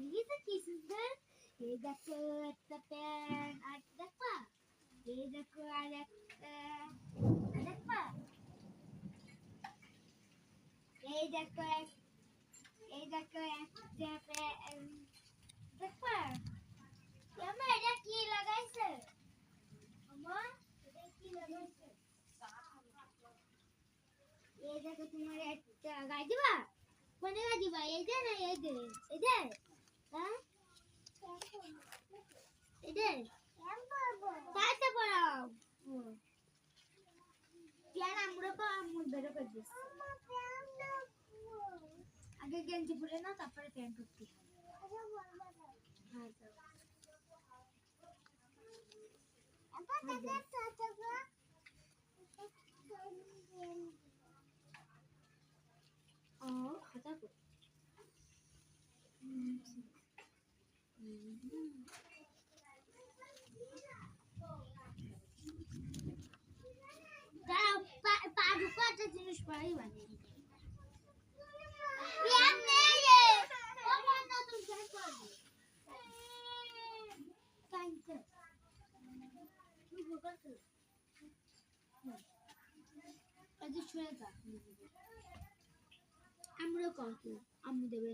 These are kisses there. Hey, দেখো একটা pan আর দেখবা এই দেখো আর একটা দেখবা এই দেখো এই দেখো একটা প্যান দেখবা আমা এটা কি লাগাইছে আমা এটা কি লাগাইছে এই দেখো তোমার একটা গাই দিবা কোনে গাই দিবা এই দে না এই দে হ্যাঁ এই দে তাতে পড়াও প্যান আমরা পা আমুল বের করে দিস আগে গেঞ্জি পরে না তারপরে প্যান্ট পরতে হ্যাঁ হাতা কো দাও পা ঢুকো একটা জিনিস পরাই বানিয়ে প্যান নেই ও না তুমি কেন করবে কাইতে তুই ভোগাছ আজ শুয়ে যা আমরা কত আমি দেবে